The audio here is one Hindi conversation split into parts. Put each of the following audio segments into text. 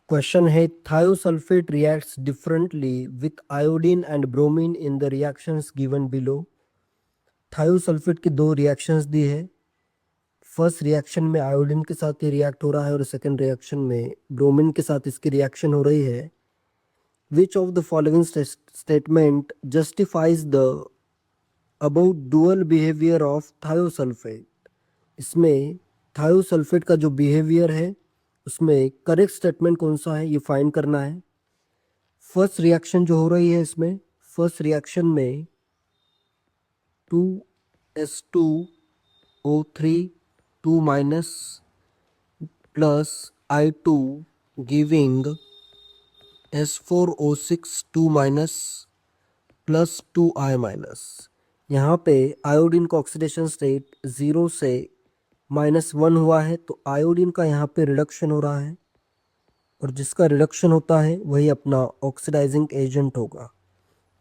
क्वेश्चन है thiosulphate reacts differently with iodine and bromine in the reactions given below. Thiosulphate की दो रिएक्शंस दी है। फर्स्ट रिएक्शन में आयोडीन के साथ ये रिएक्ट हो रहा है और सेकंड रिएक्शन में ब्रोमीन के साथ इसकी रिएक्शन हो रही है। Which of the following statement justifies the about dual behaviour of thiosulphate. इसमें थायोसल्फेट का जो बिहेवियर है उसमें करेक्ट स्टेटमेंट कौन सा है ये फाइंड करना है। फर्स्ट रिएक्शन जो हो रही है इसमें फर्स्ट रिएक्शन में 2s2O3 2 minus plus I2 giving S4O6 2 minus plus 2I minus. यहाँ पे आयोडीन का ऑक्सीडेशन स्टेट 0 से -1 हुआ है तो आयोडीन का यहाँ पे रिडक्शन हो रहा है और जिसका रिडक्शन होता है वही अपना ऑक्सीडाइजिंग एजेंट होगा।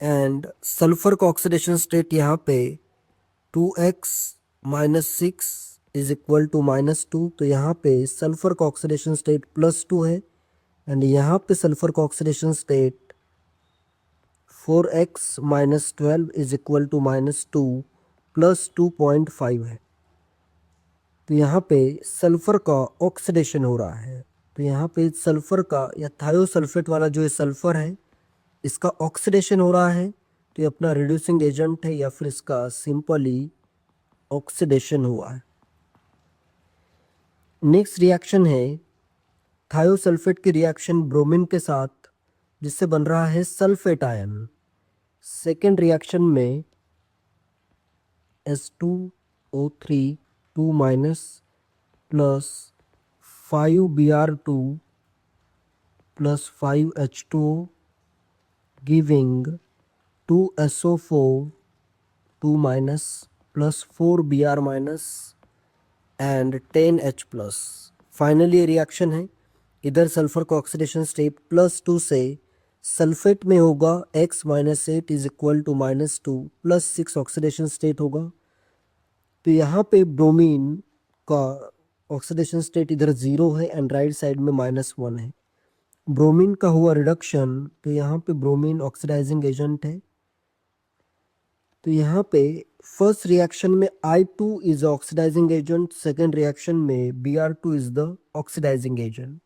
एंड सल्फर का ऑक्सीडेशन स्टेट यहाँ पे 2x minus 6 is equal to -2, तो यहाँ पे सल्फर का ऑक्सीडेशन स्टेट +2 है एंड यहाँ पे सल्फर का oxidation state 4x minus 12 is equal to -2 plus 2.5 है। तो यहाँ पे सल्फर का ऑक्सीडेशन हो रहा है। तो यहाँ पे सल्फर का या थायोसल्फेट वाला जो ये सल्फर है इसका ऑक्सीडेशन हो रहा है तो ये अपना रिड्यूसिंग एजेंट है या फिर इसका सिंपली ऑक्सीडेशन हुआ है। नेक्स्ट रिएक्शन है थायोसल्फेट की रिएक्शन ब्रोमीन के साथ जिससे बन रहा है सल्फेट आयन। सेकेंड रिएक्शन में S2O3 2 minus plus 5Br2 plus 5H2O giving 2SO4 2 minus plus 4Br minus and 10H plus. Finally ये रिएक्शन है। इधर सल्फर का ऑक्सीडेशन स्टेट +2 से सल्फेट में होगा x minus 8 is equal to -2 plus 6 oxidation state होगा। तो यहाँ पे ब्रोमीन का ऑक्सीडेशन स्टेट इधर 0 है एंड राइट साइड में -1 है। ब्रोमीन का हुआ रिडक्शन तो यहाँ पे ब्रोमीन ऑक्सीडाइजिंग एजेंट है। तो यहाँ पे फर्स्ट रिएक्शन में I2 is oxidising agent, second reaction में Br2 is the oxidising agent.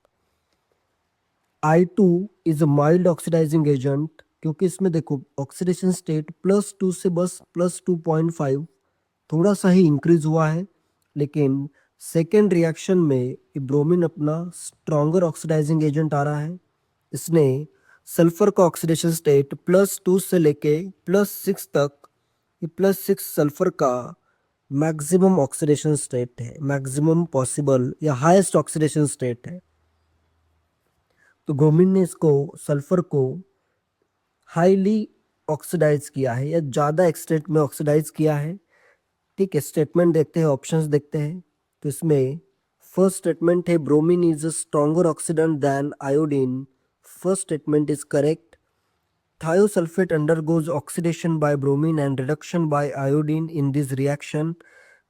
I2 is a mild oxidising agent क्योंकि इसमें देखो ऑक्सीडेशन स्टेट +2 से बस +2.5 थोड़ा सा ही इंक्रीज हुआ है, लेकिन सेकेंड रिएक्शन में ब्रोमीन अपना स्ट्रॉन्गर ऑक्सीडाइजिंग एजेंट आ रहा है। इसने सल्फर का ऑक्सीडेशन स्टेट +2 से लेके +6 तक, ये +6 सल्फर का मैक्सिमम ऑक्सीडेशन स्टेट है, मैक्सिमम पॉसिबल या हाईएस्ट ऑक्सीडेशन स्टेट है। तो ब्रोमीन ने इसको सल्फर को हाईली ऑक्सीडाइज किया है या ज़्यादा एक्सटेंट में ऑक्सीडाइज किया है। ठीक है, स्टेटमेंट देखते हैं, ऑप्शंस देखते हैं। तो इसमें फर्स्ट स्टेटमेंट है bromine is a stronger oxidant than iodine. First statement is correct. Thiosulfate undergoes oxidation by bromine and reduction by iodine in this reaction.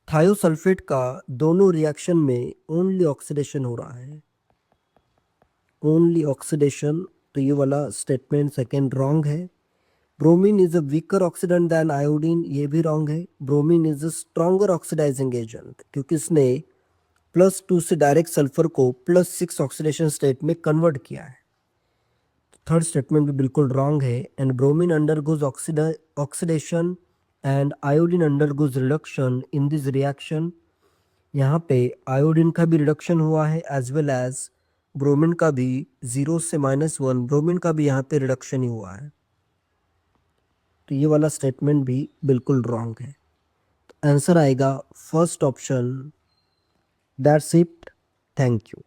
Thiosulphate का दोनों रिएक्शन में ओनली ऑक्सीडेशन हो रहा है, ओनली ऑक्सीडेशन। तो ये वाला स्टेटमेंट सेकेंड रॉन्ग है। Bromine is a weaker oxidant than iodine, ये भी रॉन्ग है। Bromine is a stronger oxidising agent क्योंकि इसने +2 से डायरेक्ट सल्फर को +6 ऑक्सीडेशन स्टेट में कन्वर्ट किया है। थर्ड स्टेटमेंट भी बिल्कुल रॉन्ग है। And bromine undergoes oxidation and iodine undergoes reduction in this reaction. यहाँ पे आयोडीन का भी रिडक्शन हुआ है एज वेल एज ब्रोमीन का भी 0 से -1 ब्रोमीन का भी यहाँ पे रिडक्शन ही हुआ है। तो ये वाला स्टेटमेंट भी बिल्कुल रॉन्ग है। तो आंसर आएगा first option. That's it, thank you.